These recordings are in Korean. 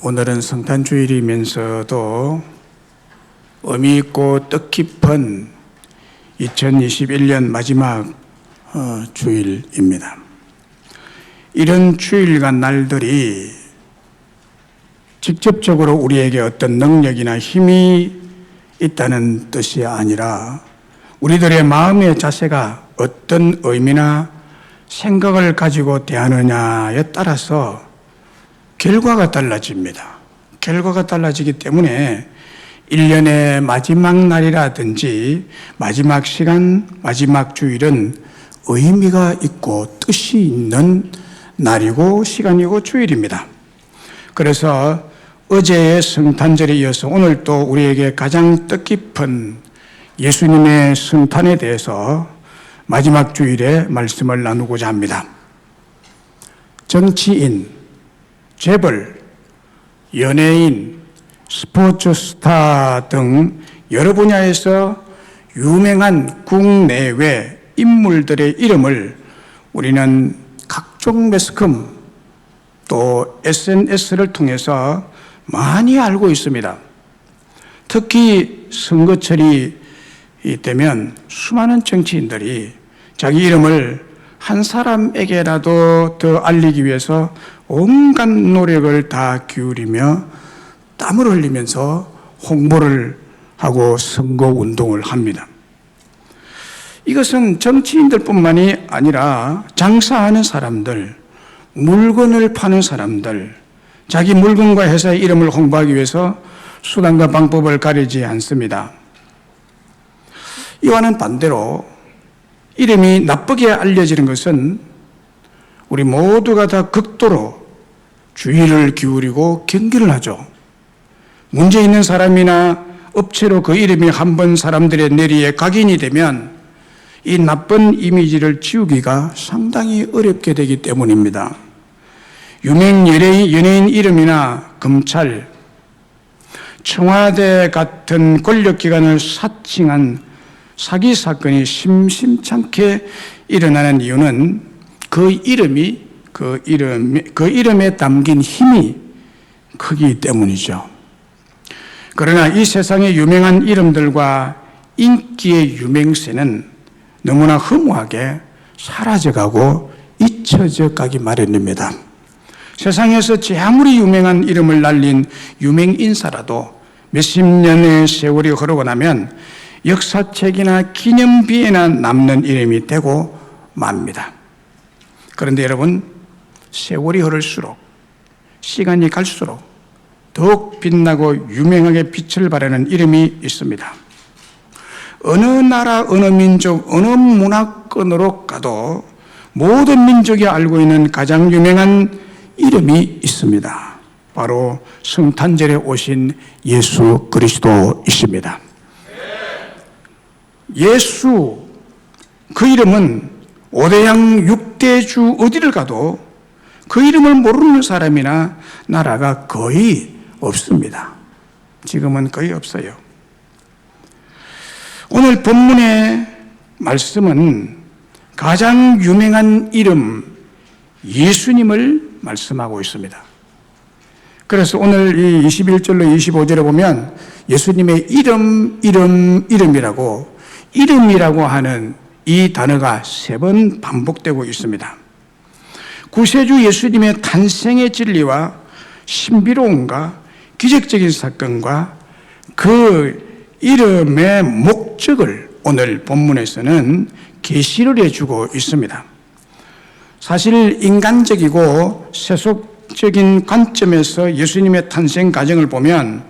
오늘은 성탄주일이면서도 의미 있고 뜻깊은 2021년 마지막 주일입니다. 이런 주일과 날들이 직접적으로 우리에게 어떤 능력이나 힘이 있다는 뜻이 아니라 우리들의 마음의 자세가 어떤 의미나 생각을 가지고 대하느냐에 따라서 결과가 달라집니다. 결과가 달라지기 때문에 1년의 마지막 날이라든지 마지막 시간, 마지막 주일은 의미가 있고 뜻이 있는 날이고 시간이고 주일입니다. 그래서 어제의 성탄절에 이어서 오늘 또 우리에게 가장 뜻깊은 예수님의 성탄에 대해서 마지막 주일에 말씀을 나누고자 합니다. 정치인, 재벌, 연예인, 스포츠 스타 등 여러 분야에서 유명한 국내외 인물들의 이름을 우리는 각종 매스컴 또 SNS를 통해서 많이 알고 있습니다. 특히 선거철이 되면 수많은 정치인들이 자기 이름을 한 사람에게라도 더 알리기 위해서 온갖 노력을 다 기울이며 땀을 흘리면서 홍보를 하고 선거운동을 합니다. 이것은 정치인들뿐만이 아니라 장사하는 사람들, 물건을 파는 사람들, 자기 물건과 회사의 이름을 홍보하기 위해서 수단과 방법을 가리지 않습니다. 이와는 반대로 이름이 나쁘게 알려지는 것은 우리 모두가 다 극도로 주의를 기울이고 경계를 하죠. 문제 있는 사람이나 업체로 그 이름이 한번 사람들의 뇌리에 각인이 되면 이 나쁜 이미지를 지우기가 상당히 어렵게 되기 때문입니다. 유명 연예인 이름이나 검찰, 청와대 같은 권력기관을 사칭한 사기 사건이 심심찮게 일어나는 이유는 그 이름에 담긴 힘이 크기 때문이죠. 그러나 이 세상의 유명한 이름들과 인기의 유명세는 너무나 허무하게 사라져가고 잊혀져 가기 마련입니다. 세상에서 아무리 유명한 이름을 날린 유명인사라도 몇십 년의 세월이 흐르고 나면 역사책이나 기념비에나 남는 이름이 되고 맙니다. 그런데 여러분, 세월이 흐를수록 시간이 갈수록 더욱 빛나고 유명하게 빛을 발하는 이름이 있습니다. 어느 나라, 어느 민족, 어느 문화권으로 가도 모든 민족이 알고 있는 가장 유명한 이름이 있습니다. 바로 성탄절에 오신 예수 그리스도이십니다. 예수, 그 이름은 5대양 6대주 어디를 가도 그 이름을 모르는 사람이나 나라가 거의 없습니다. 지금은 거의 없어요. 오늘 본문의 말씀은 가장 유명한 이름 예수님을 말씀하고 있습니다. 그래서 오늘 이 21절로 25절에 보면 예수님의 이름이라고 하는 이 단어가 3번 반복되고 있습니다. 구세주 예수님의 탄생의 진리와 신비로움과 기적적인 사건과 그 이름의 목적을 오늘 본문에서는 계시를 해주고 있습니다. 사실 인간적이고 세속적인 관점에서 예수님의 탄생 과정을 보면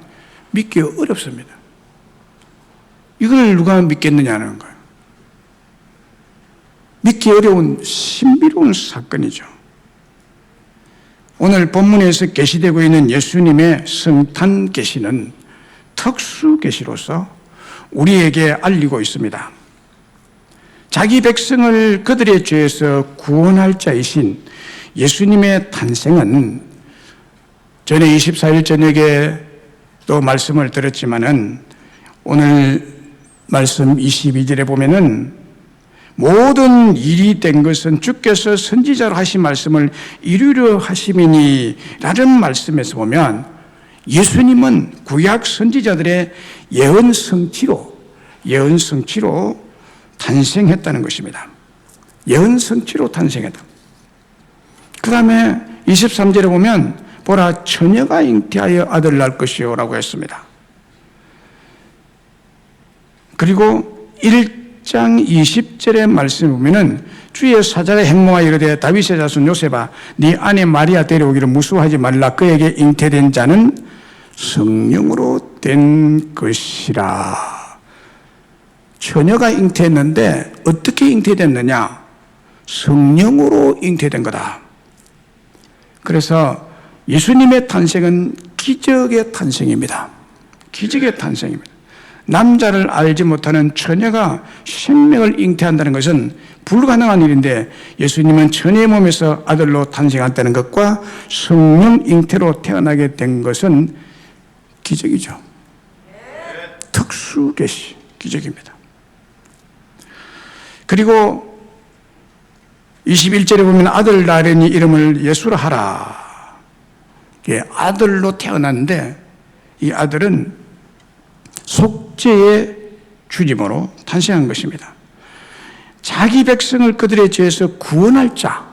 믿기 어렵습니다. 이걸 누가 믿겠느냐는 거예요. 믿기 어려운 신비로운 사건이죠. 오늘 본문에서 계시되고 있는 예수님의 성탄 계시는 특수 계시로서 우리에게 알리고 있습니다. 자기 백성을 그들의 죄에서 구원할 자이신 예수님의 탄생은 전에 24일 저녁에 또 말씀을 들었지만은 오늘 말씀 22절에 보면은 모든 일이 된 것은 주께서 선지자로 하신 말씀을 이루려 하심이니라는 말씀에서 보면 예수님은 구약 선지자들의 예언 성취로 탄생했다는 것입니다. 예언 성취로 탄생했다. 그 다음에 23절에 보면 보라 처녀가 잉태하여 아들 낳을 것이요 라고 했습니다. 그리고 1장 20절의 말씀을 보면은 주의 사자가 행모하여 이르되 다윗의 자손 요셉아 네 아내 마리아 데려오기를 무수하지 말라 그에게 잉태된 자는 성령으로 된 것이라. 처녀가 잉태했는데 어떻게 잉태됐느냐? 성령으로 잉태된 거다. 그래서 예수님의 탄생은 기적의 탄생입니다. 기적의 탄생입니다. 남자를 알지 못하는 처녀가 생명을 잉태한다는 것은 불가능한 일인데 예수님은 처녀의 몸에서 아들로 탄생했다는 것과 성령 잉태로 태어나게 된 것은 기적이죠. 특수 계시, 기적입니다. 그리고 21절에 보면 아들 낳으니 이름을 예수라 하라. 아들로 태어났는데 이 아들은 속죄의 주님으로 탄생한 것입니다. 자기 백성을 그들의 죄에서 구원할 자,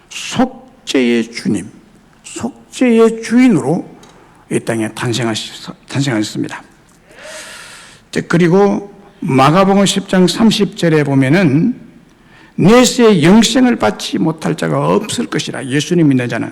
속죄의 주님, 속죄의 주인으로 이 땅에 탄생하셨습니다. 그리고 마가복음 10장 30절에 보면은 내세에 영생을 받지 못할 자가 없을 것이라. 예수님 믿는 자는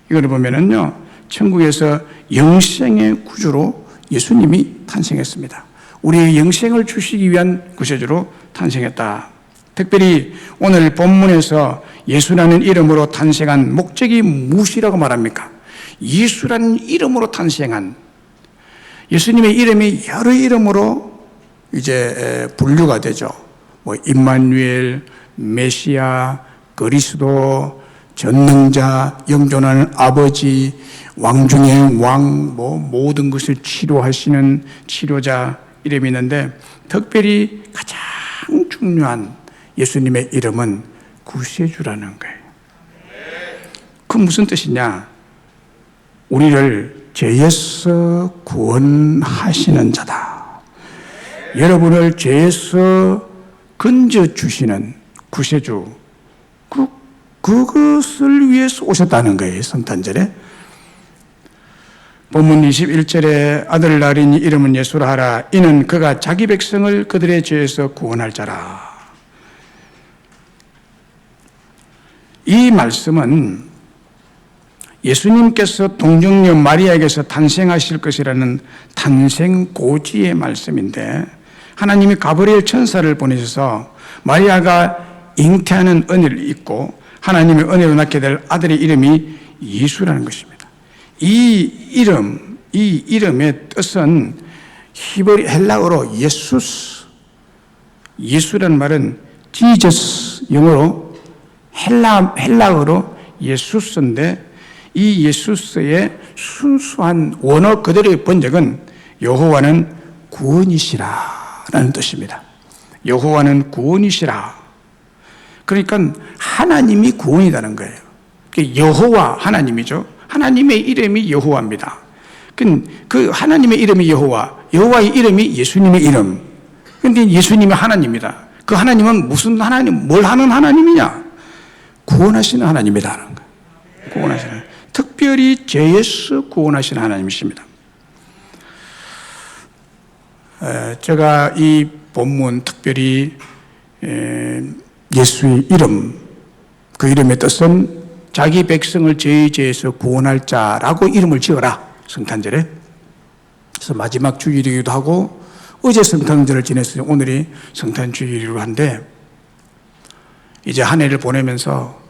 이걸 보면은요 천국에서 영생의 구주로 예수님이 탄생했습니다. 우리의 영생을 주시기 위한 구세주로 탄생했다. 특별히 오늘 본문에서 예수라는 이름으로 탄생한 목적이 무엇이라고 말합니까? 예수라는 이름으로 탄생한, 예수님의 이름이 여러 이름으로 이제 분류가 되죠. 뭐 임마누엘, 메시아, 그리스도, 전능자, 영존하는 아버지, 왕 중의 왕, 뭐 모든 것을 치료하시는 치료자 이름이 있는데 특별히 가장 중요한 예수님의 이름은 구세주라는 거예요. 그 무슨 뜻이냐? 우리를 죄에서 구원하시는 자다. 여러분을 죄에서 건져주시는 구세주, 그것을 위해서 오셨다는 거예요. 성탄절에. 본문 21절에 아들 낳으니 이름은 예수라 하라. 이는 그가 자기 백성을 그들의 죄에서 구원할 자라. 이 말씀은 예수님께서 동정녀 마리아에게서 탄생하실 것이라는 탄생고지의 말씀인데 하나님이 가브리엘 천사를 보내셔서 마리아가 잉태하는 은혜를 입고 하나님의 은혜로 낳게 될 아들의 이름이 예수라는 것입니다. 이 이름의 뜻은 히브리 헬라어로 예수스, 예수라는 말은 지저스, 영어로 헬라어로 예수스인데 이 예수스의 순수한 원어 그대로의 번역은 여호와는 구원이시라라는 뜻입니다. 여호와는 구원이시라. 그러니까 하나님이 구원이라는 거예요. 여호와 하나님이죠. 하나님의 이름이 여호와입니다. 그 하나님의 이름이 여호와, 여호와의 이름이 예수님의 이름. 그런데 예수님이 하나님이다. 그 하나님은 무슨 하나님, 뭘 하는 하나님이냐? 구원하시는 하나님이라는 거예요. 구원하시는, 특별히 죄에서 구원하시는 하나님이십니다. 제가 이 본문 특별히 예수의 이름, 그 이름의 뜻은 자기 백성을 죄의 죄에서 구원할 자라고 이름을 지어라. 성탄절에. 그래서 마지막 주일이기도 하고 어제 성탄절을 지냈어요. 오늘이 성탄주일이기도 한데 이제 한 해를 보내면서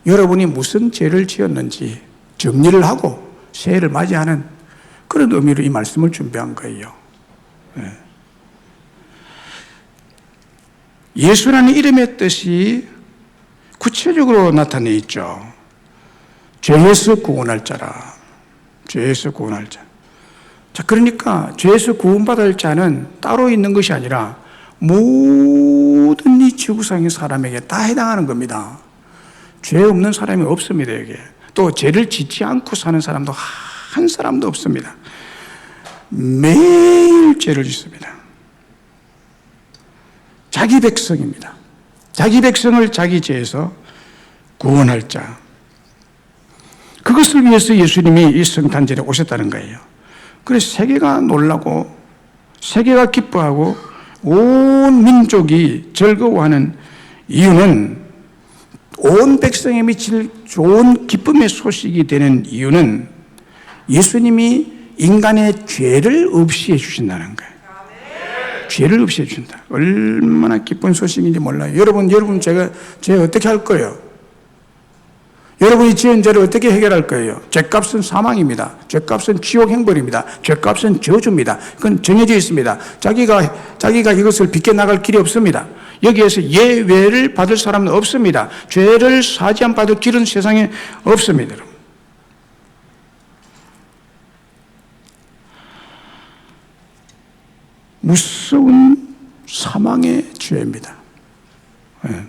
여러분이 무슨 죄를 지었는지 정리를 하고 새해를 맞이하는 그런 의미로 이 말씀을 준비한 거예요. 예수라는 이름의 뜻이 구체적으로 나타내 있죠. 죄에서 구원할 자라. 죄에서 구원할 자. 자, 그러니까 죄에서 구원받을 자는 따로 있는 것이 아니라 모든 이 지구상의 사람에게 다 해당하는 겁니다. 죄 없는 사람이 없습니다, 여기에. 또 죄를 짓지 않고 사는 사람도 한 사람도 없습니다. 매일 죄를 짓습니다. 자기 백성입니다. 자기 백성을 자기 죄에서 구원할 자. 그것을 위해서 예수님이 이 성탄절에 오셨다는 거예요. 그래서 세계가 놀라고 세계가 기뻐하고 온 민족이 즐거워하는 이유는, 온 백성에 미칠 좋은 기쁨의 소식이 되는 이유는 예수님이 인간의 죄를 없이 해주신다는 거예요. 죄를 없이 해준다. 얼마나 기쁜 소식인지 몰라요. 여러분 제가 죄 어떻게 할 거예요? 여러분이 지은 죄를 어떻게 해결할 거예요? 죄값은 사망입니다. 죄값은 지옥 행벌입니다. 죄값은 저주입니다. 그건 정해져 있습니다. 자기가 이것을 비껴나갈 길이 없습니다. 여기에서 예외를 받을 사람은 없습니다. 죄를 사지 안 받을 길은 세상에 없습니다. 무서운 사망의 죄입니다. 네,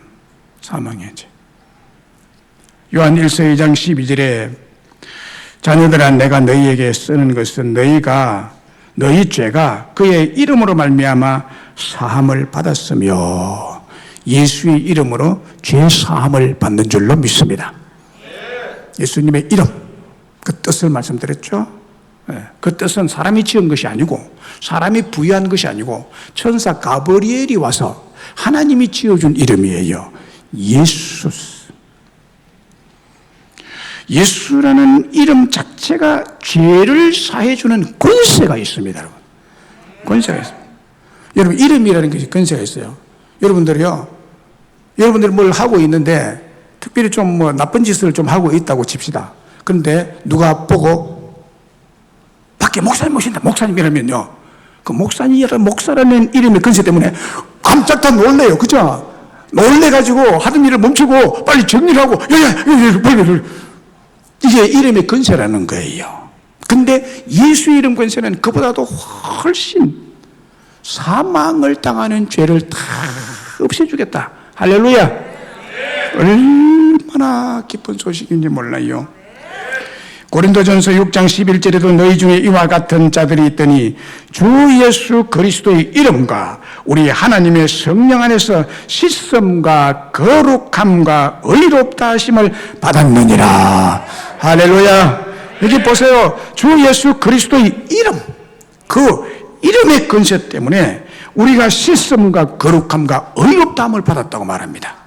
사망의 죄. 요한 1서 2장 12절에 자녀들아 내가 너희에게 쓰는 것은 너희 죄가 그의 이름으로 말미암아 사함을 받았으며 예수의 이름으로 죄 사함을 받는 줄로 믿습니다. 예수님의 이름, 그 뜻을 말씀드렸죠. 그 뜻은 사람이 지은 것이 아니고 사람이 부여한 것이 아니고 천사 가브리엘이 와서 하나님이 지어준 이름이에요. 예수라는 이름 자체가 죄를 사해주는 권세가 있습니다. 여러분, 권세가 있습니다. 여러분, 이름이라는 것이 권세가 있어요. 여러분들이 뭘 하고 있는데 특별히 좀 나쁜 짓을 좀 하고 있다고 칩시다. 그런데 누가 보고 밖에 목사님 오신다, 목사님 이러면요, 그 목사라는 이름의 권세 때문에 깜짝 다 놀래요. 그죠? 놀래가지고 하던 일을 멈추고 빨리 정리를 하고 빨리 이게 이름의 권세라는 거예요. 근데 예수 이름 권세는 그보다도 훨씬 사망을 당하는 죄를 다 없애주겠다. 할렐루야. 얼마나 기쁜 소식인지 몰라요. 고린도전서 6장 11절에도 너희 중에 이와 같은 자들이 있더니 주 예수 그리스도의 이름과 우리 하나님의 성령 안에서 씻음과 거룩함과 의롭다 하심을 받았느니라. 할렐루야. 여기 보세요. 주 예수 그리스도의 이름, 그 이름의 권세 때문에 우리가 씻음과 거룩함과 의롭다함을 받았다고 말합니다.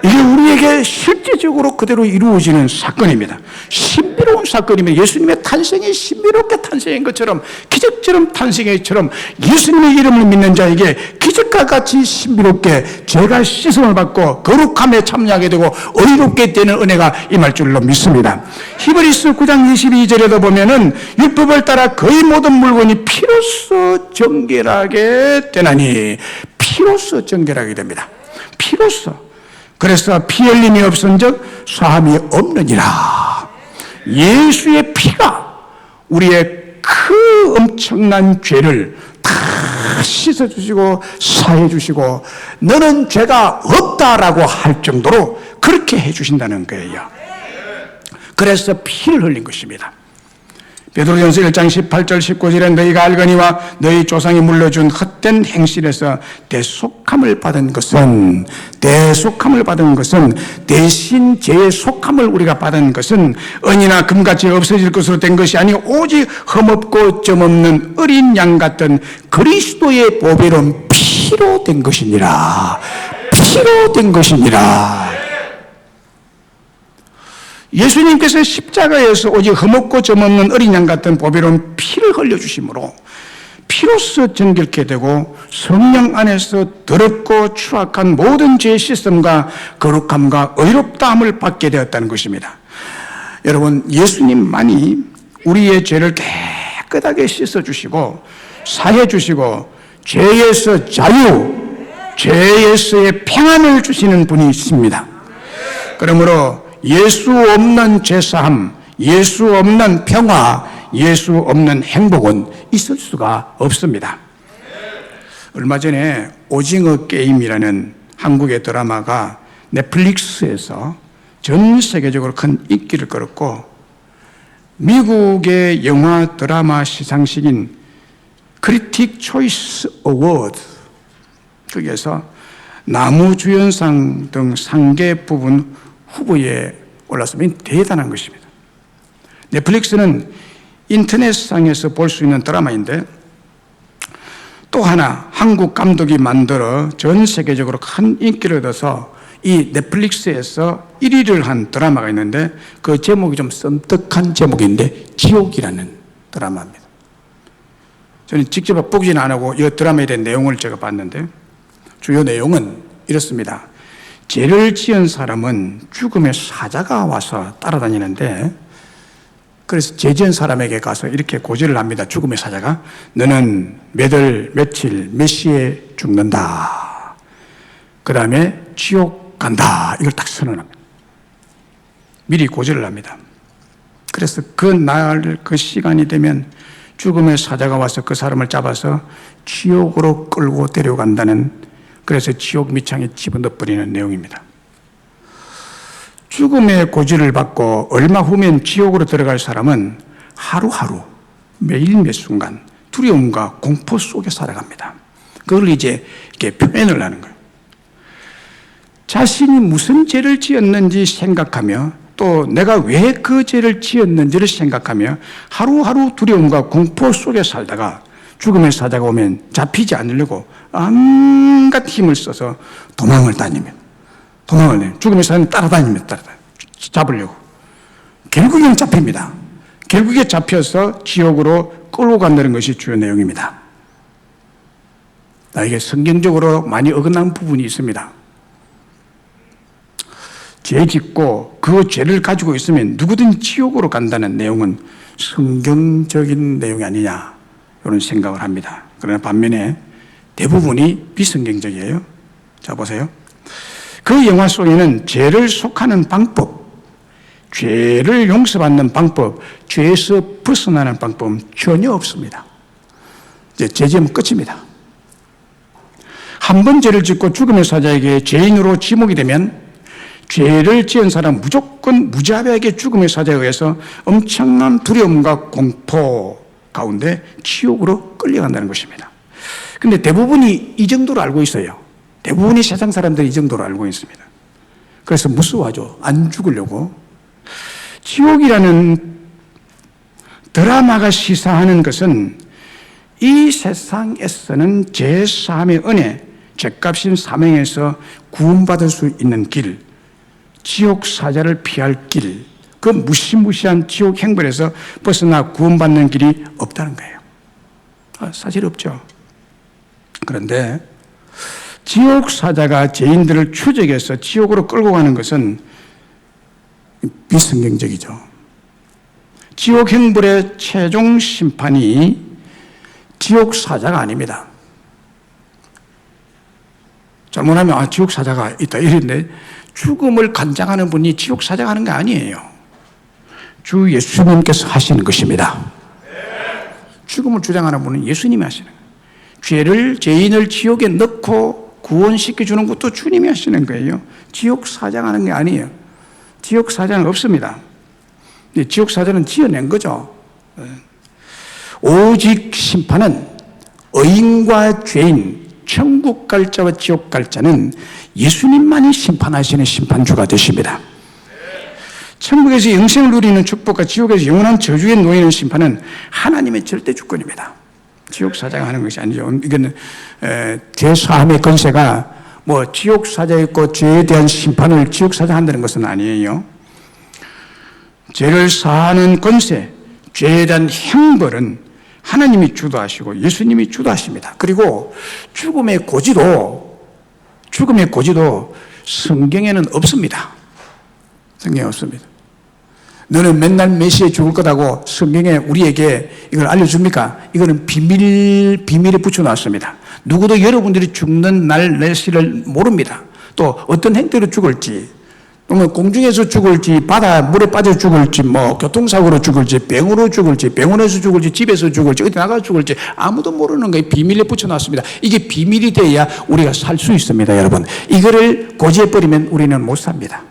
이게 우리에게 실제적으로 그대로 이루어지는 사건입니다. 신비로운 사건입니다. 예수님의 탄생이 신비롭게 탄생한 것처럼, 기적처럼 탄생한 것처럼 예수님의 이름을 믿는 자에게 기적과 같이 신비롭게 죄가 씻음을 받고 거룩함에 참여하게 되고 의롭게 되는 은혜가 임할 줄로 믿습니다. 히브리서 9장 22절에도 보면은 율법을 따라 거의 모든 물건이 피로써 정결하게 되나니, 피로써 정결하게 됩니다. 피로써. 그래서 피 흘림이 없은즉 사함이 없느니라. 예수의 피가 우리의 그 엄청난 죄를 다 씻어주시고 사해주시고 너는 죄가 없다라고 할 정도로 그렇게 해주신다는 거예요. 그래서 피를 흘린 것입니다. 베드로전서 1장 18절 19절에 너희가 알거니와 너희 조상이 물려준 헛된 행실에서 대속함을 받은 것은 대신 죄의 속함을 우리가 받은 것은 은이나 금같이 없어질 것으로 된 것이 아니고 오직 흠없고 점없는 어린 양 같은 그리스도의 보배로운 피로 된 것이니라. 피로 된 것이니라. 예수님께서 십자가에서 오직 흠없고 점없는 어린 양 같은 보배로운 피를 흘려주심으로 피로써 정결케 되고 성령 안에서 더럽고 추악한 모든 죄의 씻음과 거룩함과 의롭다함을 받게 되었다는 것입니다. 여러분, 예수님만이 우리의 죄를 깨끗하게 씻어주시고 사해주시고 죄에서 자유, 죄에서의 평안을 주시는 분이 있습니다. 그러므로 예수 없는 죄사함, 예수 없는 평화, 예수 없는 행복은 있을 수가 없습니다. 얼마 전에 오징어 게임이라는 한국의 드라마가 넷플릭스에서 전 세계적으로 큰 인기를 끌었고, 미국의 영화 드라마 시상식인 크리틱 초이스 어워드, 거기에서 나무주연상 등 상계 부분 후보에 올랐으면 대단한 것입니다. 넷플릭스는 인터넷상에서 볼 수 있는 드라마인데, 또 하나 한국 감독이 만들어 전 세계적으로 큰 인기를 얻어서 이 넷플릭스에서 1위를 한 드라마가 있는데, 그 제목이 좀 섬뜩한 제목인데 지옥이라는 드라마입니다. 저는 직접 보지는 안 하고 이 드라마에 대한 내용을 제가 봤는데, 주요 내용은 이렇습니다. 죄를 지은 사람은 죽음의 사자가 와서 따라다니는데, 그래서 죄 지은 사람에게 가서 이렇게 고지를 합니다. 죽음의 사자가, 너는 몇 월 며칠 몇 시에 죽는다. 그 다음에 지옥 간다. 이걸 딱 선언합니다. 미리 고지를 합니다. 그래서 그 날, 그 시간이 되면 죽음의 사자가 와서 그 사람을 잡아서 지옥으로 끌고 데려간다는, 그래서 지옥 밑창에 집어넣어버리는 내용입니다. 죽음의 고지를 받고 얼마 후면 지옥으로 들어갈 사람은 하루하루, 매일 매 순간 두려움과 공포 속에 살아갑니다. 그걸 이제 이렇게 표현을 하는 거예요. 자신이 무슨 죄를 지었는지 생각하며, 또 내가 왜 그 죄를 지었는지를 생각하며 하루하루 두려움과 공포 속에 살다가 죽음의 사자가 오면 잡히지 않으려고 온갖 힘을 써서 도망을 다니면, 죽음의 사자는 따라다닙니다. 잡으려고. 결국엔 잡힙니다. 결국에 잡혀서 지옥으로 끌고 간다는 것이 주요 내용입니다. 이게 성경적으로 많이 어긋난 부분이 있습니다. 죄 짓고 그 죄를 가지고 있으면 누구든 지옥으로 간다는 내용은 성경적인 내용이 아니냐, 이런 생각을 합니다. 그러나 반면에 대부분이 비성경적이에요. 자, 보세요. 그 영화 속에는 죄를 속하는 방법, 죄를 용서받는 방법, 죄에서 벗어나는 방법은 전혀 없습니다. 이제 죄 지으면 끝입니다. 한 번 죄를 짓고 죽음의 사자에게 죄인으로 지목이 되면 죄를 지은 사람 무조건 무자비하게 죽음의 사자에 의해서 엄청난 두려움과 공포 가운데 지옥으로 끌려간다는 것입니다. 그런데 대부분이 이 정도로 알고 있어요. 대부분의 세상 사람들이 이 정도로 알고 있습니다. 그래서 무서워하죠. 안 죽으려고. 지옥이라는 드라마가 시사하는 것은 이 세상에서는 제3의 은혜, 죄값인 사명에서 구원받을 수 있는 길, 지옥 사자를 피할 길, 그 무시무시한 지옥 행벌에서 벗어나 구원받는 길이 없다는 거예요. 사실 없죠. 그런데 지옥 사자가 죄인들을 추적해서 지옥으로 끌고 가는 것은 비성경적이죠. 지옥 행벌의 최종 심판이 지옥 사자가 아닙니다. 잘못하면 지옥 사자가 있다 이랬는데, 죽음을 관장하는 분이 지옥 사자가 하는 게 아니에요. 주 예수님께서 하시는 것입니다. 죽음을 주장하는 분은 예수님이 하시는 거예요. 죄인을 지옥에 넣고 구원시켜주는 것도 주님이 하시는 거예요. 지옥 사자가 하는 게 아니에요. 지옥 사자는 없습니다. 지옥 사자는 지어낸 거죠. 오직 심판은 의인과 죄인, 천국 갈 자와 지옥 갈 자는 예수님만이 심판하시는 심판주가 되십니다. 천국에서 영생을 누리는 축복과 지옥에서 영원한 저주에 놓이는 심판은 하나님의 절대 주권입니다. 지옥 사자가 하는 것이 아니죠. 이건 죄 사함의 권세가 뭐 지옥 사자 있고 죄에 대한 심판을 지옥 사자 한다는 것은 아니에요. 죄를 사하는 권세, 죄에 대한 형벌은 하나님이 주도하시고 예수님이 주도하십니다. 그리고 죽음의 고지도 성경에는 없습니다. 성경에 없습니다. 너는 맨날 몇 시에 죽을 거다고 성경에 우리에게 이걸 알려줍니까? 이거는 비밀에 붙여놨습니다. 누구도 여러분들이 죽는 날, 날씨를 모릅니다. 또 어떤 행태로 죽을지, 그러면 공중에서 죽을지, 바다 물에 빠져 죽을지, 뭐 교통사고로 죽을지, 병으로 죽을지, 병원에서 죽을지, 집에서 죽을지, 어디 나가 죽을지 아무도 모르는 거에 비밀에 붙여놨습니다. 이게 비밀이 돼야 우리가 살 수 있습니다, 여러분. 이거를 고지해버리면 우리는 못 삽니다.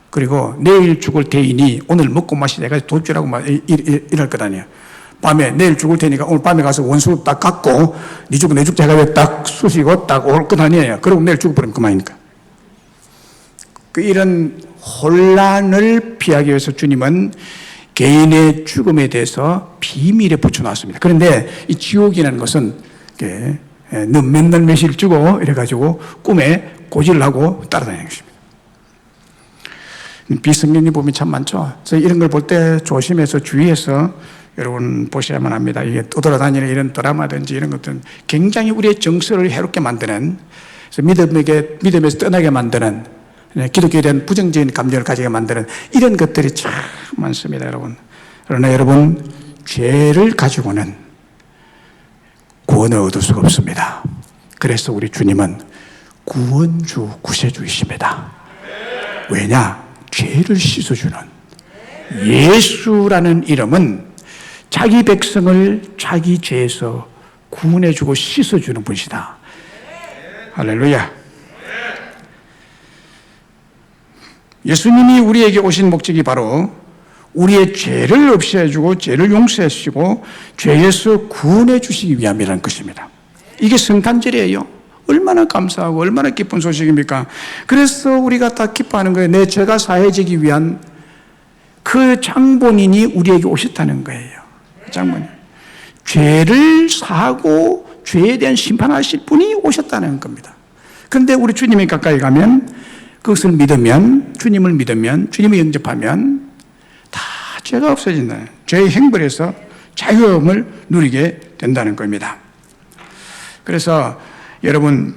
그리고 내일 죽을 태인이 오늘 먹고 마시다가 도주라고 이럴 것 아니에요. 밤에 내일 죽을 테니까 오늘 밤에 가서 원수 딱 갖고 네 죽고 내 죽자 해가지고 딱 쑤시고 딱 올 것 아니에요. 그리고 내일 죽어버리면 그만이니까. 이런 혼란을 피하기 위해서 주님은 개인의 죽음에 대해서 비밀에 붙여놨습니다. 그런데 이 지옥이라는 것은 너 맨날 매실 주고 이래가지고 꿈에 고지를 하고 따라다니는 것입니다. 비성경이 보면 참 많죠. 그래서 이런 걸 볼 때 조심해서 주의해서 여러분 보셔야만 합니다. 이게 떠돌아다니는 이런 드라마든지 이런 것들은 굉장히 우리의 정서를 해롭게 만드는, 그래서 믿음에서 떠나게 만드는, 기독교에 대한 부정적인 감정을 가지게 만드는 이런 것들이 참 많습니다, 여러분. 그러나 여러분, 죄를 가지고는 구원을 얻을 수가 없습니다. 그래서 우리 주님은 구원주, 구세주이십니다. 왜냐? 죄를 씻어주는 예수라는 이름은 자기 백성을 자기 죄에서 구원해주고 씻어주는 분이시다. 할렐루야. 예수님이 우리에게 오신 목적이 바로 우리의 죄를 없애주고 죄를 용서해주시고 죄에서 구원해 주시기 위함이라는 것입니다. 이게 성탄절이에요. 얼마나 감사하고 얼마나 기쁜 소식입니까? 그래서 우리가 다 기뻐하는 거예요. 내 죄가 사해지기 위한 그 장본인이 우리에게 오셨다는 거예요. 장본인. 죄를 사하고 죄에 대한 심판하실 분이 오셨다는 겁니다. 그런데 우리 주님이 가까이 가면, 그것을 믿으면, 주님을 믿으면, 주님을 영접하면 다 죄가 없어진다. 죄의 행벌에서 자유함을 누리게 된다는 겁니다. 그래서 여러분,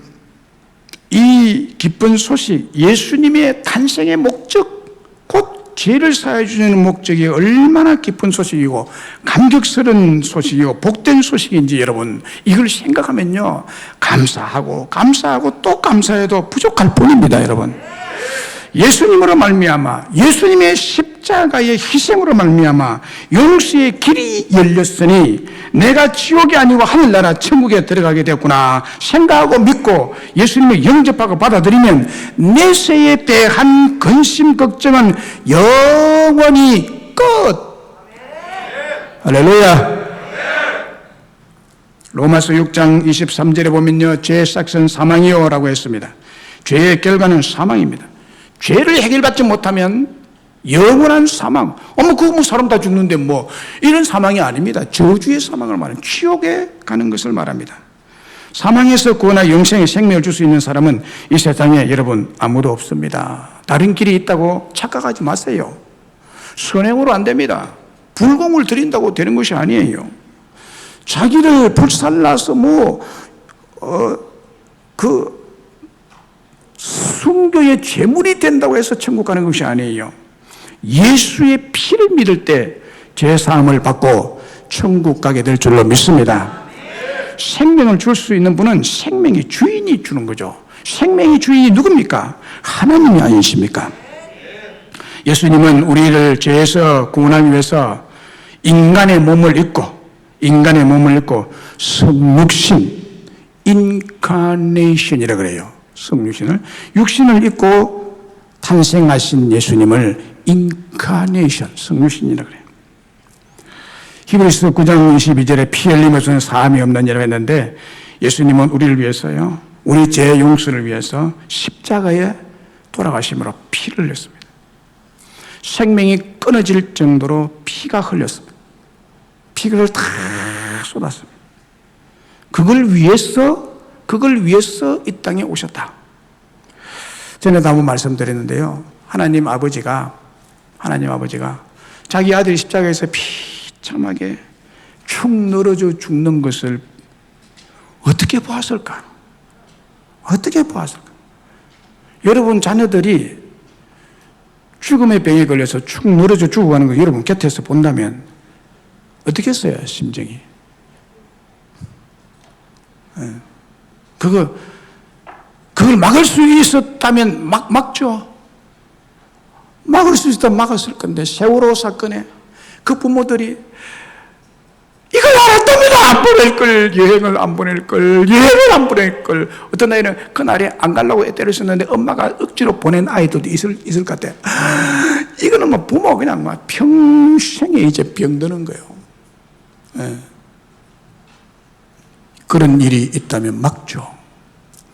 이 기쁜 소식, 예수님의 탄생의 목적, 곧 죄를 사해 주시는 목적이 얼마나 기쁜 소식이고 감격스러운 소식이고 복된 소식인지 여러분, 이걸 생각하면요, 감사하고 또 감사해도 부족할 뿐입니다, 여러분. 예수님으로 말미암아, 예수님의 십자가의 희생으로 말미암아 용서의 길이 열렸으니 내가 지옥이 아니고 하늘나라 천국에 들어가게 되었구나 생각하고 믿고 예수님을 영접하고 받아들이면 내 죄에 대한 근심 걱정은 영원히 끝. 할렐루야. 로마서 6장 23절에 보면요, 죄의 싹은 사망이요 라고 했습니다. 죄의 결과는 사망입니다. 죄를 해결받지 못하면 영원한 사망. 그거 뭐 사람 다 죽는데 뭐 이런 사망이 아닙니다. 저주의 사망을 말합니다. 지옥에 가는 것을 말합니다. 사망에서 구원하 영생의 생명을 줄 수 있는 사람은 이 세상에 여러분 아무도 없습니다. 다른 길이 있다고 착각하지 마세요. 선행으로 안 됩니다. 불공을 드린다고 되는 것이 아니에요. 자기를 불살라서 순교의 제물이 된다고 해서 천국 가는 것이 아니에요. 예수의 피를 믿을 때 죄사함을 받고 천국 가게 될 줄로 믿습니다. 생명을 줄 수 있는 분은 생명의 주인이 주는 거죠. 생명의 주인이 누굽니까? 하나님이 아니십니까? 예수님은 우리를 죄에서 구원하기 위해서 인간의 몸을 입고 성육신, 인카네이션이라고 그래요. 성육신을, 육신을 입고 탄생하신 예수님을 인카네이션, 성육신이라고 그래요. 히브리서 9장 22절에 피 흘림으로서는 사함이 없는 이라고 했는데, 예수님은 우리를 위해서요, 우리 죄 용서를 위해서 십자가에 돌아가심으로 피를 흘렸습니다. 생명이 끊어질 정도로 피가 흘렸습니다. 피를 다 쏟았습니다. 그걸 위해서 이 땅에 오셨다. 전에도 한번 말씀드렸는데요, 하나님 아버지가 자기 아들이 십자가에서 비참하게 축 늘어져 죽는 것을 어떻게 보았을까? 여러분 자녀들이 죽음의 병에 걸려서 축 늘어져 죽어가는 거 여러분 곁에서 본다면 어떻게 했어요, 심정이? 그걸 막을 수 있었다면 막죠. 막을 수 있다면 막았을 건데 세월호 사건에 그 부모들이 이걸 알았답니다. 안 보낼 걸, 여행을 안 보낼 걸, 여행을 안 보낼 걸. 어떤 아이는 그날에 안 가려고 애때를 썼는데 엄마가 억지로 보낸 아이들도 있을 것 같아요. 이거는 뭐 부모 그냥 막 평생에 이제 병드는 거예요. 예. 그런 일이 있다면 막죠.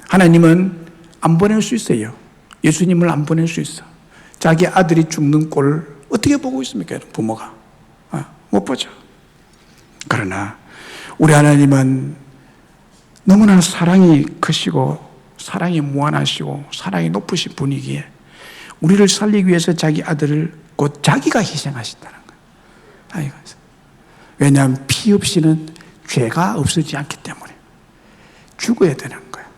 하나님은 안 보낼 수 있어요. 예수님을 안 보낼 수 있어. 자기 아들이 죽는 꼴을 어떻게 보고 있습니까? 부모가. 못 보죠. 그러나 우리 하나님은 너무나 사랑이 크시고 사랑이 무한하시고 사랑이 높으신 분이기에 우리를 살리기 위해서 자기 아들을 곧 자기가 희생하신다는 거예요. 왜냐하면 피 없이는 죄가 없어지지 않기 때문에 죽어야 되는 거예요.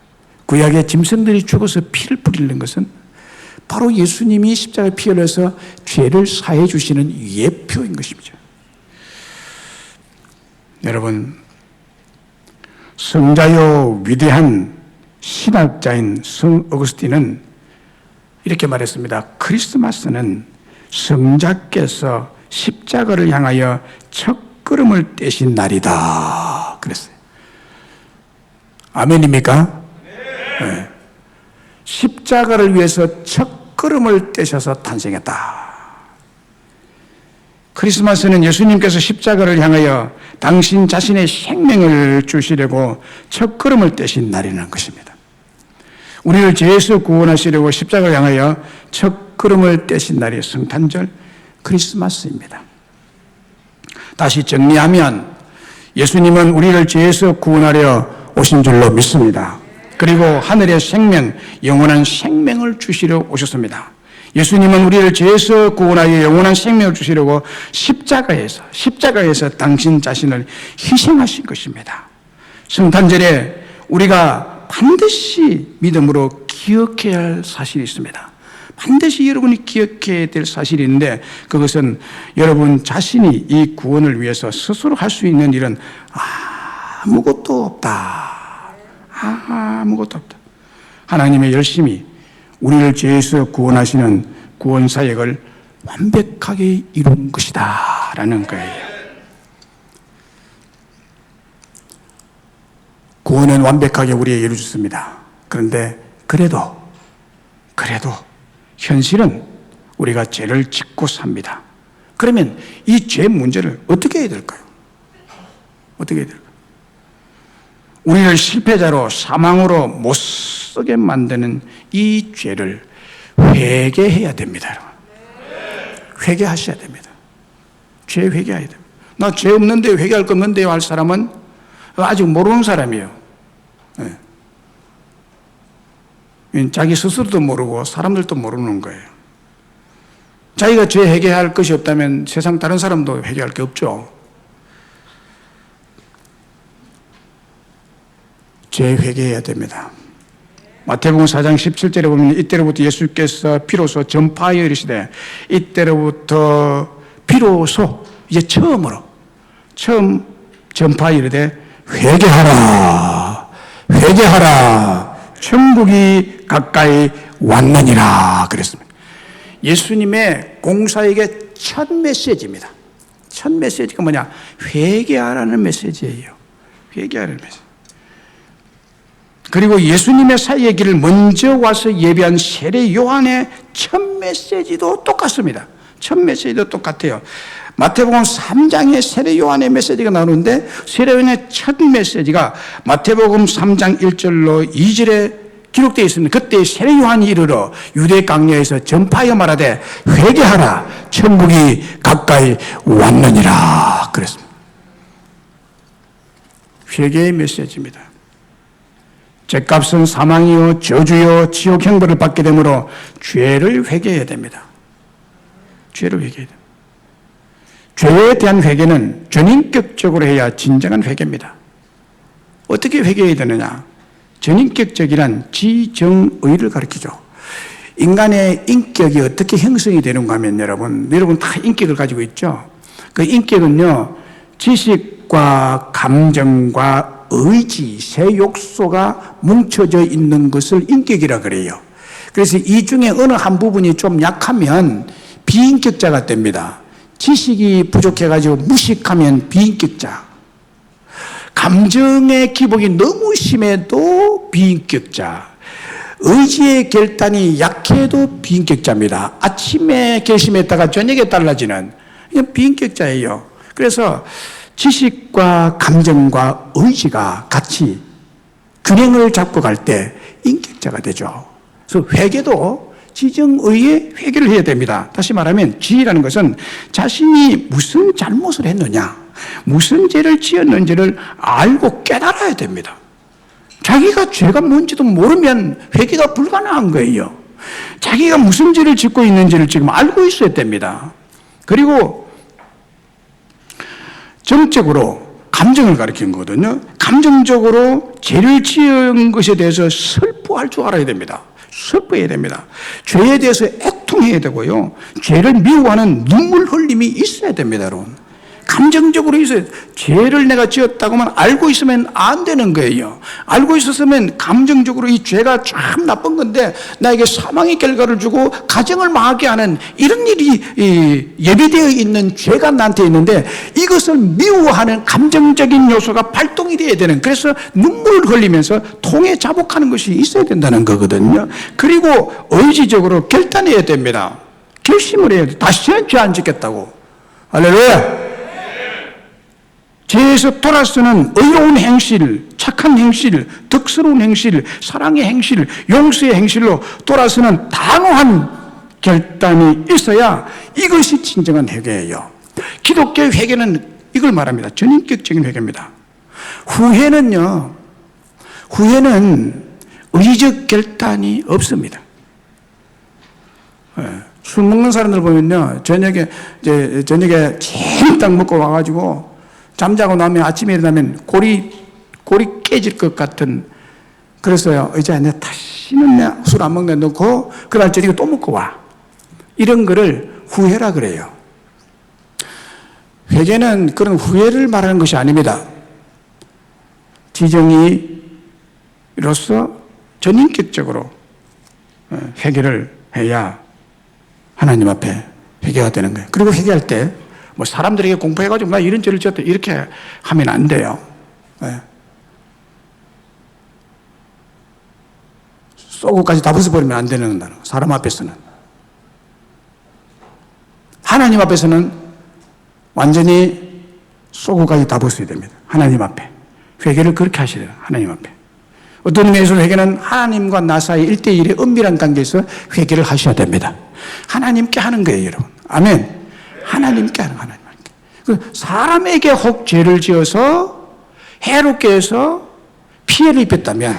구약의 짐승들이 죽어서 피를 뿌리는 것은 바로 예수님이 십자가에 피 흘려서 죄를 사해 주시는 예표인 것입니다. 여러분, 성자요 위대한 신학자인 성 어거스틴은 이렇게 말했습니다. 크리스마스는 성자께서 십자가를 향하여 첫걸음을 떼신 날이다 그랬어요. 아멘입니까? 네. 십자가를 위해서 첫걸음을 떼셔서 탄생했다. 크리스마스는 예수님께서 십자가를 향하여 당신 자신의 생명을 주시려고 첫걸음을 떼신 날이라는 것입니다. 우리를 죄에서 구원하시려고 십자가를 향하여 첫걸음을 떼신 날이 성탄절 크리스마스입니다. 다시 정리하면 예수님은 우리를 죄에서 구원하려 오신 줄로 믿습니다. 그리고 하늘의 생명, 영원한 생명을 주시려 오셨습니다. 예수님은 우리를 죄에서 구원하여 영원한 생명을 주시려고 십자가에서 당신 자신을 희생하신 것입니다. 성탄절에 우리가 반드시 믿음으로 기억해야 할 사실이 있습니다. 반드시 여러분이 기억해야 될 사실이 있는데 그것은 여러분 자신이 이 구원을 위해서 스스로 할 수 있는 일은 아무것도 없다. 아무것도 없다. 하나님의 열심히 우리를 죄에서 구원하시는 구원 사역을 완벽하게 이룬 것이다 라는 거예요. 구원은 완벽하게 우리에게 이루어졌습니다. 그런데 그래도 현실은 우리가 죄를 짓고 삽니다. 그러면 이 죄 문제를 어떻게 해야 될까요? 어떻게 해야 될까요? 우리를 실패자로 사망으로 못 쓰게 만드는 이 죄를 회개해야 됩니다. 여러분. 회개하셔야 됩니다. 죄 회개해야 됩니다. 나 죄 없는데 회개할 거 없는데요 할 사람은 아직 모르는 사람이에요. 네. 자기 스스로도 모르고 사람들도 모르는 거예요. 자기가 죄 회개할 것이 없다면 세상 다른 사람도 회개할 게 없죠. 죄 회개해야 됩니다. 마태복음 4장 17절에 보면 이때로부터 예수께서 비로소 전파하여 이르시되 이때로부터 비로소 이제 처음 전파하여 이르되 회개하라 천국이 가까이 왔느니라 그랬습니다. 예수님의 공사에게 첫 메시지입니다. 첫 메시지가 뭐냐? 회개하라는 메시지예요. 회개하라는 메시지. 그리고 예수님의 사역의 길을 먼저 와서 예배한 세례 요한의 첫 메시지도 똑같습니다. 첫 메시지도 똑같아요. 마태복음 3장에 세례 요한의 메시지가 나오는데 세례 요한의 첫 메시지가 마태복음 3장 1절로 2절에 기록되어 있습니다. 그때 세례 요한이 이르러 유대 강야에서 전파하여 말하되 회개하라 천국이 가까이 왔느니라 그랬습니다. 회개의 메시지입니다. 죄값은 사망이요 저주요 지옥 형벌을 받게 되므로 죄를 회개해야 됩니다. 죄를 회개해야 됩니다. 죄에 대한 회개는 전인격적으로 해야 진정한 회개입니다. 어떻게 회개해야 되느냐? 전인격적이란 지정의를 가리키죠. 인간의 인격이 어떻게 형성이 되는가 하면 여러분 다 인격을 가지고 있죠. 그 인격은요 지식과 감정과 의지, 세 욕소가 뭉쳐져 있는 것을 인격이라 그래요. 그래서 이 중에 어느 한 부분이 좀 약하면 비인격자가 됩니다. 지식이 부족해가지고 무식하면 비인격자. 감정의 기복이 너무 심해도 비인격자. 의지의 결단이 약해도 비인격자입니다. 아침에 결심했다가 저녁에 달라지는 이건 비인격자예요. 그래서 지식과 감정과 의지가 같이 균형을 잡고 갈 때 인격자가 되죠. 그래서 회개도 지정의에 회개를 해야 됩니다. 다시 말하면 지혜라는 것은 자신이 무슨 잘못을 했느냐, 무슨 죄를 지었는지를 알고 깨달아야 됩니다. 자기가 죄가 뭔지도 모르면 회개가 불가능한 거예요. 자기가 무슨 죄를 짓고 있는지를 지금 알고 있어야 됩니다. 그리고 정적으로 감정을 가리키는 거거든요. 감정적으로 죄를 지은 것에 대해서 슬퍼할 줄 알아야 됩니다. 슬퍼해야 됩니다. 죄에 대해서 애통해야 되고요. 죄를 미워하는 눈물 흘림이 있어야 됩니다, 여러분. 감정적으로 있어요. 죄를 내가 지었다고만 알고 있으면 안 되는 거예요. 알고 있었으면 감정적으로 이 죄가 참 나쁜 건데 나에게 사망의 결과를 주고 가정을 망하게 하는 이런 일이 예비되어 있는 죄가 나한테 있는데 이것을 미워하는 감정적인 요소가 발동이 돼야 되는, 그래서 눈물을 흘리면서 통에 자복하는 것이 있어야 된다는 거거든요. 그리고 의지적으로 결단해야 됩니다. 결심을 해야 돼. 다시는 죄 안 짓겠다고. 할렐루야. 죄에서 돌아서는 의로운 행실, 착한 행실, 덕스러운 행실, 사랑의 행실, 용서의 행실로 돌아서는 단호한 결단이 있어야 이것이 진정한 회개예요. 기독교의 회개는 이걸 말합니다. 전인격적인 회개입니다. 후회는 의적 결단이 없습니다. 술 먹는 사람들 보면요, 저녁에 제일 딱 먹고 와가지고 잠자고 나면 아침에 일어나면 골이 깨질 것 같은, 그래서요, 이제 내가 다시는 술 안 먹는 데 놓고 그날 저녁에 또 먹고 와. 이런 거를 후회라 그래요. 회개는 그런 후회를 말하는 것이 아닙니다. 지정의로서 전인격적으로 회개를 해야 하나님 앞에 회개가 되는 거예요. 그리고 회개할 때 뭐 사람들에게 공포해가지고 나 이런 죄를 지었다 이렇게 하면 안 돼요. 속옷까지 다 벗어버리면 안 되는 거예요. 사람 앞에서는. 하나님 앞에서는 완전히 속옷까지 다 벗어야 됩니다. 하나님 앞에. 회개를 그렇게 하셔야 돼요. 하나님 앞에. 어떤 의미에서 회개는 하나님과 나 사이 1대1의 은밀한 관계에서 회개를 하셔야 됩니다. 하나님께 하는 거예요, 여러분. 아멘. 하나님께 하는, 하나님께. 사람에게 혹 죄를 지어서 해롭게 해서 피해를 입혔다면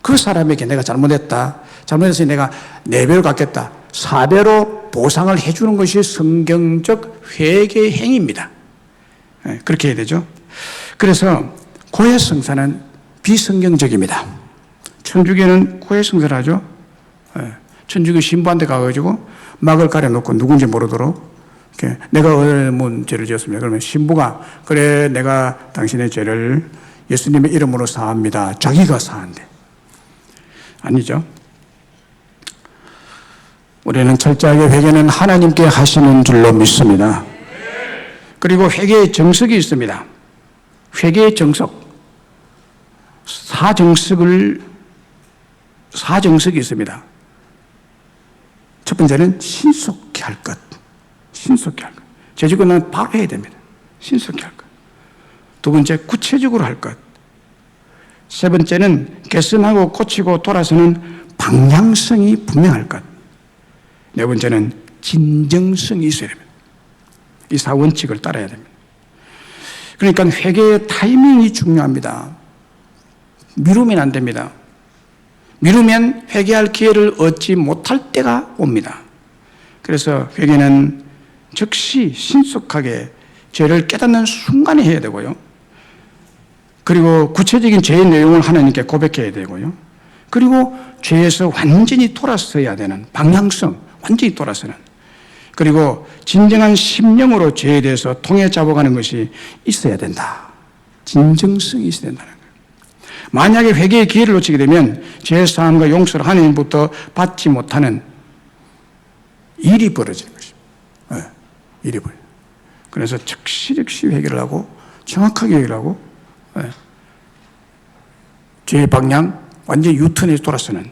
그 사람에게 내가 잘못해서 내가 4배로 갚겠다, 4배로 보상을 해주는 것이 성경적 회개 행위입니다. 그렇게 해야 되죠. 그래서 고해성사는 비성경적입니다. 천주교는 고해성사를 하죠. 천주교 신부한테 가가지고 막을 가려놓고 누군지 모르도록 내가 뭔 죄를 지었습니다. 그러면 신부가 그래 내가 당신의 죄를 예수님의 이름으로 사합니다. 자기가 사한대. 아니죠. 우리는 철저하게 회개는 하나님께 하시는 줄로 믿습니다. 그리고 회개의 정석이 있습니다. 회개의 정석. 사정석이 있습니다. 첫 번째는 신속히 할 것. 신속히 할 것. 죄 지고 나면 바로 해야 됩니다. 신속히 할 것. 두 번째, 구체적으로 할 것. 세 번째는 개선하고 고치고 돌아서는 방향성이 분명할 것. 네 번째는 진정성이 있어야 됩니다. 이 4원칙을 따라야 됩니다. 그러니까 회개의 타이밍이 중요합니다. 미루면 안 됩니다. 미루면 회개할 기회를 얻지 못할 때가 옵니다. 그래서 회개는 즉시 신속하게 죄를 깨닫는 순간에 해야 되고요. 그리고 구체적인 죄의 내용을 하나님께 고백해야 되고요. 그리고 죄에서 완전히 돌아서야 되는 방향성, 완전히 돌아서는. 그리고 진정한 심령으로 죄에 대해서 통해 잡아가는 것이 있어야 된다. 진정성이 있어야 된다는 거예요. 만약에 회개의 기회를 놓치게 되면 죄사함과 용서를 하나님부터 받지 못하는 일이 벌어지는 것입니다. 잃어버려요. 그래서 즉시 회개를 하고 정확하게 회개를 하고 죄의 방향 완전히 유턴해서 돌아서는,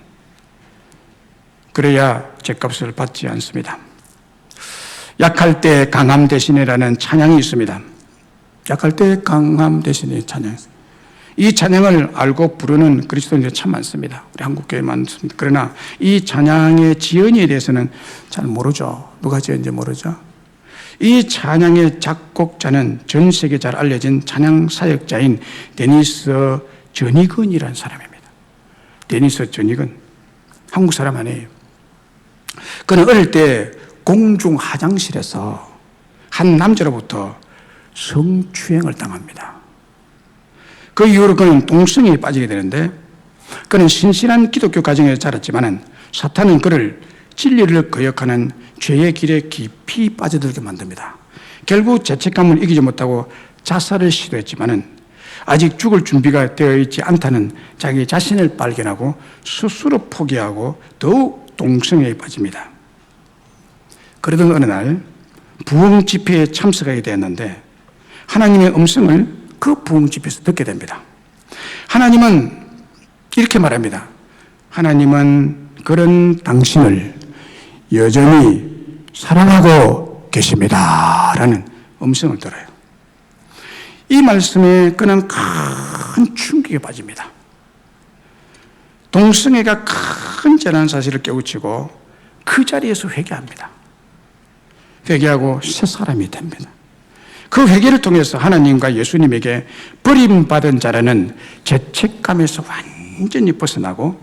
그래야 죗값을 받지 않습니다. 약할 때 강함 대신이라는 찬양이 있습니다. 약할 때 강함 대신의 찬양. 이 찬양을 알고 부르는 그리스도인들이 참 많습니다. 우리 한국교회 많습니다. 그러나 이 찬양의 지연에 대해서는 잘 모르죠. 누가 지었는지 모르죠. 이 찬양의 작곡자는 전 세계에 잘 알려진 찬양 사역자인 데니스 전이건이라는 사람입니다. 데니스 전이건, 한국 사람 아니에요. 그는 어릴 때 공중 화장실에서 한 남자로부터 성추행을 당합니다. 그 이후로 그는 동성애에 빠지게 되는데, 그는 신실한 기독교 가정에 자랐지만은 사탄은 그를 진리를 거역하는 죄의 길에 깊이 빠져들게 만듭니다. 결국 죄책감을 이기지 못하고 자살을 시도했지만은 아직 죽을 준비가 되어 있지 않다는 자기 자신을 발견하고 스스로 포기하고 더욱 동성애에 빠집니다. 그러던 어느 날 부흥 집회에 참석하게 되었는데 하나님의 음성을 그 부흥 집회에서 듣게 됩니다. 하나님은 이렇게 말합니다. 하나님은 그런 당신을 여전히 사랑하고 계십니다 라는 음성을 들어요. 이 말씀에 그는 큰 충격에 빠집니다. 동성애가 큰 죄라는 사실을 깨우치고 그 자리에서 회개합니다. 회개하고 새 사람이 됩니다. 그 회개를 통해서 하나님과 예수님에게 버림받은 자라는 죄책감에서 완전히 벗어나고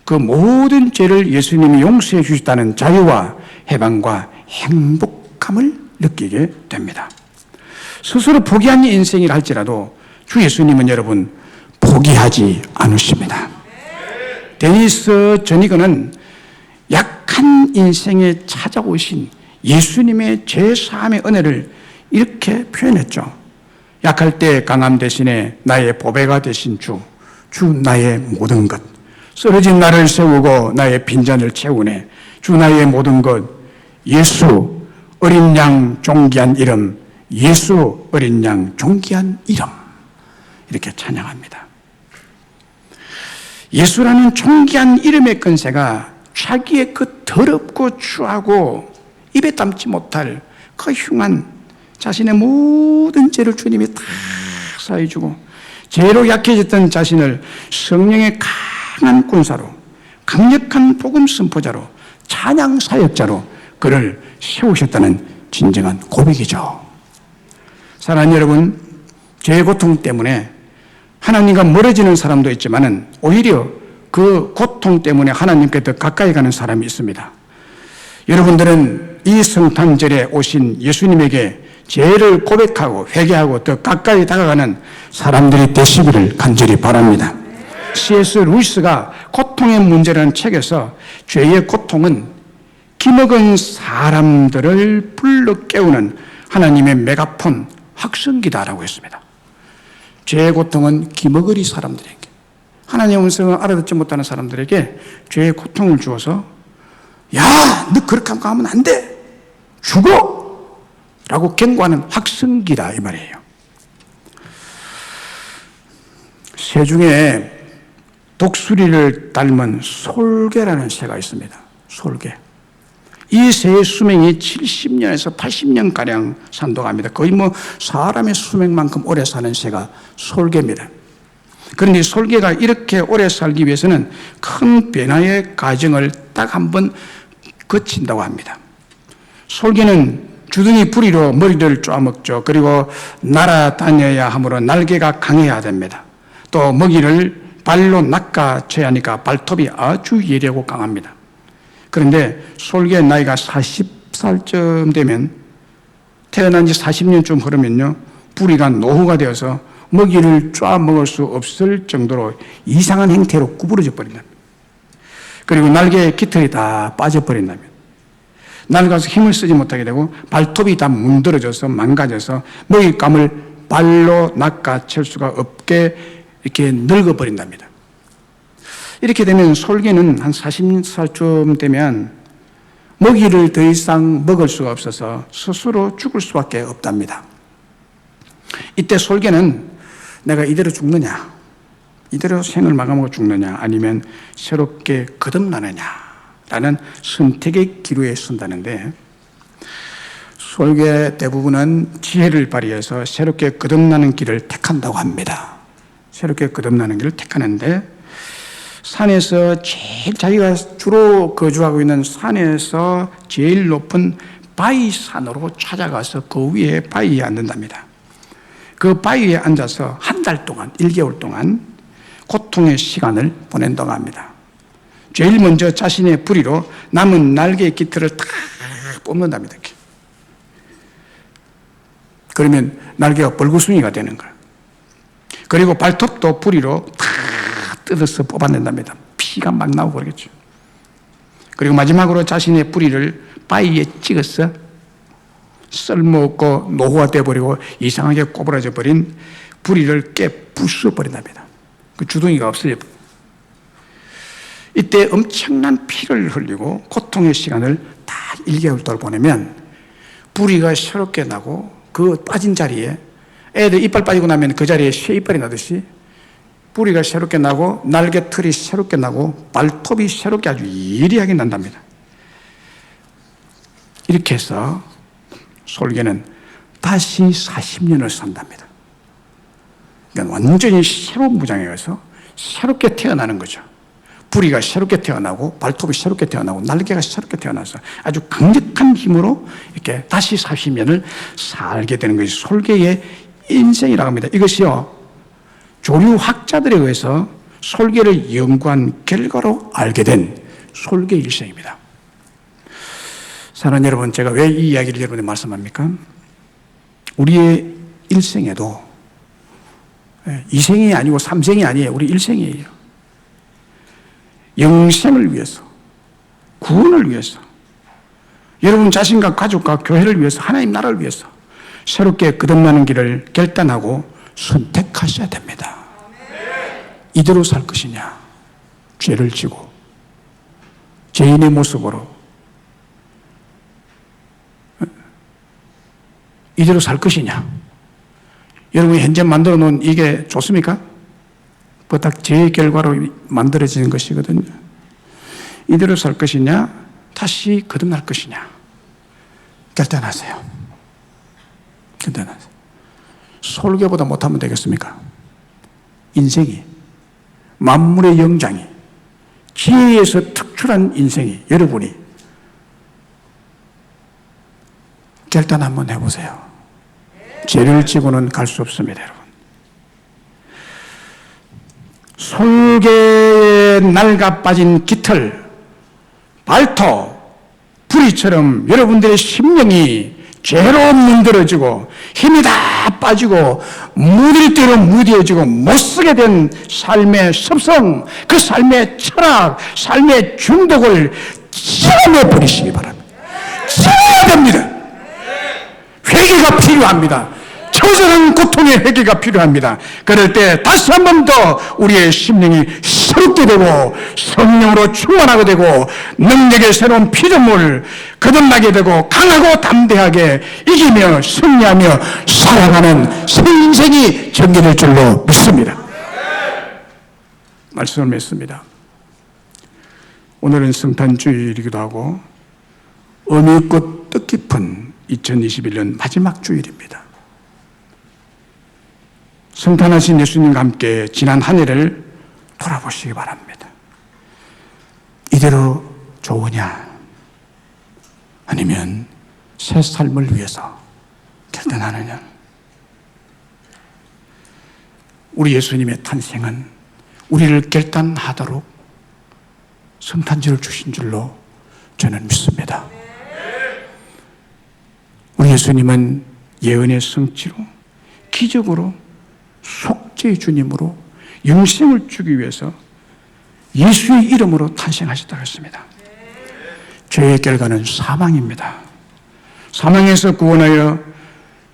그 모든 죄를 예수님이 용서해 주셨다는 자유와 해방과 행복감을 느끼게 됩니다. 스스로 포기한 인생이라 할지라도 주 예수님은 여러분 포기하지 않으십니다. 데니스 전이건은 약한 인생에 찾아오신 예수님의 죄사함의 은혜를 이렇게 표현했죠. 약할 때 강함 대신에 나의 보배가 되신 주 나의 모든 것. 쓰러진 나를 세우고 나의 빈잔을 채우네. 주 나의 모든 것. 예수 어린 양 존귀한 이름. 예수 어린 양 존귀한 이름. 이렇게 찬양합니다. 예수라는 존귀한 이름의 권세가 자기의 그 더럽고 추하고 입에 담지 못할 그 흉한 자신의 모든 죄를 주님이 다 사해주고 죄로 약해졌던 자신을 성령의 강한 군사로 강력한 복음 선포자로 찬양 사역자로 그를 세우셨다는 진정한 고백이죠. 사랑하는 여러분, 죄의 고통 때문에 하나님과 멀어지는 사람도 있지만은 오히려 그 고통 때문에 하나님께 더 가까이 가는 사람이 있습니다. 여러분들은 이 성탄절에 오신 예수님에게 죄를 고백하고 회개하고 더 가까이 다가가는 사람들이 되시기를 간절히 바랍니다. C.S. 루이스가 고통의 문제라는 책에서 죄의 고통은 기먹은 사람들을 불러 깨우는 하나님의 메가폰 확성기다라고 했습니다. 죄의 고통은 기머거리 사람들에게, 하나님의 음성을 알아듣지 못하는 사람들에게 죄의 고통을 주어서 야, 너 그렇게 하면 안 돼! 죽어! 라고 경고하는 확성기다 이 말이에요. 새 중에 독수리를 닮은 솔개라는 새가 있습니다. 솔개. 이 새의 수명이 70년에서 80년가량 산도갑니다. 거의 사람의 수명만큼 오래 사는 새가 솔개입니다. 그런데 솔개가 이렇게 오래 살기 위해서는 큰 변화의 과정을 딱 한 번 거친다고 합니다. 솔개는 주둥이 부리로 머리를 쪼아먹죠. 그리고 날아다녀야 하므로 날개가 강해야 됩니다. 또 먹이를 발로 낚아채야 하니까 발톱이 아주 예리하고 강합니다. 그런데 솔개의 나이가 40살쯤 되면, 태어난 지 40년쯤 흐르면요, 부리가 노후가 되어서 먹이를 쪼아먹을 수 없을 정도로 이상한 행태로 구부러져 버린다. 그리고 날개의 깃털이 다 빠져버린다면 낡아서 힘을 쓰지 못하게 되고 발톱이 다 문드러져서 망가져서 먹잇감을 발로 낚아챌 수가 없게 이렇게 늙어버린답니다. 이렇게 되면 솔개는 한 40살쯤 되면 먹이를 더 이상 먹을 수가 없어서 스스로 죽을 수밖에 없답니다. 이때 솔개는 내가 이대로 죽느냐, 이대로 생을 마감하고 죽느냐, 아니면 새롭게 거듭나느냐라는 선택의 기로에 선다는데, 솔개 대부분은 지혜를 발휘해서 새롭게 거듭나는 길을 택한다고 합니다. 새롭게 거듭나는 길을 택하는데, 산에서 제일 자기가 주로 거주하고 있는 산에서 제일 높은 바위산으로 찾아가서 그 위에 바위에 앉는답니다. 그 바위에 앉아서 한 달 동안, 1개월 동안 고통의 시간을 보낸다고 합니다. 제일 먼저 자신의 부리로 남은 날개의 깃털을 다 뽑는답니다. 그러면 날개가 벌구숭이가 되는 거예요. 그리고 발톱도 부리로 다 뜯어서 뽑아낸답니다. 피가 막 나오고 그러겠죠. 그리고 마지막으로 자신의 뿌리를 바위에 찍어서 쓸모없고 노후가 되어버리고 이상하게 꼬부라져 버린 뿌리를 깨 부숴버린답니다. 그 주둥이가 없어져. 이때 엄청난 피를 흘리고 고통의 시간을 다 1개월 동안 보내면 뿌리가 새롭게 나고, 그 빠진 자리에 애들 이빨 빠지고 나면 그 자리에 새 이빨이 나듯이 뿌리가 새롭게 나고, 날개 털이 새롭게 나고, 발톱이 새롭게 아주 예리하게 난답니다. 이렇게 해서 솔개는 다시 40년을 산답니다. 그러니까 완전히 새로운 무장에서 새롭게 태어나는 거죠. 뿌리가 새롭게 태어나고, 발톱이 새롭게 태어나고, 날개가 새롭게 태어나서 아주 강력한 힘으로 이렇게 다시 40년을 살게 되는 것이 솔개의 인생이라고 합니다. 이것이요, 조류 학자들에 의해서 솔개를 연구한 결과로 알게 된 솔개 일생입니다. 사랑하는 여러분, 제가 왜 이 이야기를 여러분에게 말씀합니까? 우리의 일생에도 2생이 아니고 3생이 아니에요. 우리 1생이에요. 영생을 위해서, 구원을 위해서, 여러분 자신과 가족과 교회를 위해서, 하나님 나라를 위해서 새롭게 거듭나는 길을 결단하고 선택하셔야 됩니다. 이대로 살 것이냐, 죄를 지고 죄인의 모습으로 이대로 살 것이냐. 여러분이 현재 만들어 놓은 이게 좋습니까? 부탁 죄의 결과로 만들어지는 것이거든요. 이대로 살 것이냐, 다시 거듭날 것이냐, 결단하세요. 결단하세요. 솔개보다 못하면 되겠습니까? 인생이, 만물의 영장이, 지혜에서 특출한 인생이, 여러분이 결단 한번 해보세요. 죄를 지고는 갈 수 없습니다, 여러분. 솔개에 낡아 빠진 깃털, 발톱, 부리처럼 여러분들의 심령이 죄로 문드러지고 힘이 다 빠지고 무딜 대로 무뎌지고 못쓰게 된 삶의 습성, 그 삶의 철학, 삶의 중독을 찢어내버리시기 바랍니다. 찢어야 됩니다. 회개가 필요합니다. 처절한 고통의 회개가 필요합니다. 그럴 때 다시 한 번 더 우리의 심령이 새롭게 되고 성령으로 충만하게 되고 능력의 새로운 피조물 거듭나게 되고 강하고 담대하게 이기며 승리하며 살아가는 새 인생이 전개될 줄로 믿습니다. 말씀을 맺습니다. 오늘은 성탄주일이기도 하고 의미 있고 뜻깊은 2021년 마지막 주일입니다. 성탄하신 예수님과 함께 지난 한 해를 돌아보시기 바랍니다. 이대로 좋으냐, 아니면 새 삶을 위해서 결단하느냐. 우리 예수님의 탄생은 우리를 결단하도록 성탄절을 주신 줄로 저는 믿습니다. 우리 예수님은 예언의 성취로, 기적으로, 속죄의 주님으로 영생을 주기 위해서 예수의 이름으로 탄생하셨다고 했습니다. 죄의 결과는 사망입니다. 사망에서 구원하여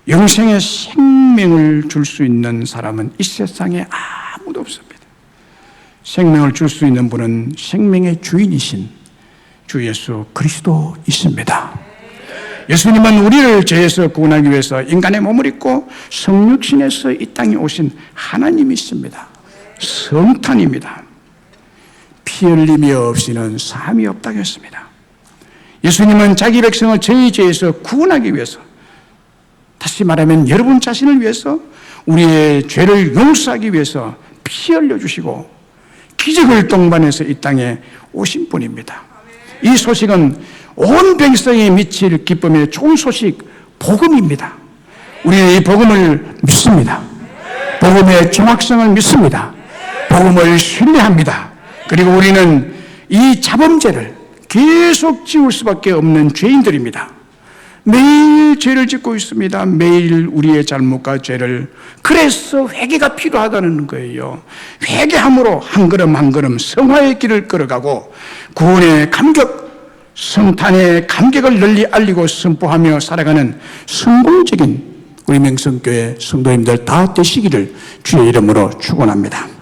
영생의 생명을 줄 수 있는 사람은 이 세상에 아무도 없습니다. 생명을 줄 수 있는 분은 생명의 주인이신 주 예수 그리스도이십니다. 예수님은 우리를 죄에서 구원하기 위해서 인간의 몸을 입고 성육신에서 이 땅에 오신 하나님이십니다. 성탄입니다. 피 흘림이 없이는 사함이 없다고 했습니다. 예수님은 자기 백성을 저희 죄에서 구원하기 위해서, 다시 말하면 여러분 자신을 위해서, 우리의 죄를 용서하기 위해서 피 흘려주시고 기적을 동반해서 이 땅에 오신 분입니다. 이 소식은 온 백성이 미칠 기쁨의 좋은 소식, 복음입니다. 우리는 이 복음을 믿습니다. 복음의 정확성을 믿습니다. 복음을 신뢰합니다. 그리고 우리는 이 자범죄를 계속 지울 수밖에 없는 죄인들입니다. 매일 죄를 짓고 있습니다. 매일 우리의 잘못과 죄를. 그래서 회개가 필요하다는 거예요. 회개함으로 한 걸음 한 걸음 성화의 길을 걸어가고 구원의 감격, 성탄의 감격을 널리 알리고 선포하며 살아가는 성공적인 우리 명성교회 성도님들 다 되시기를 주의 이름으로 축원합니다.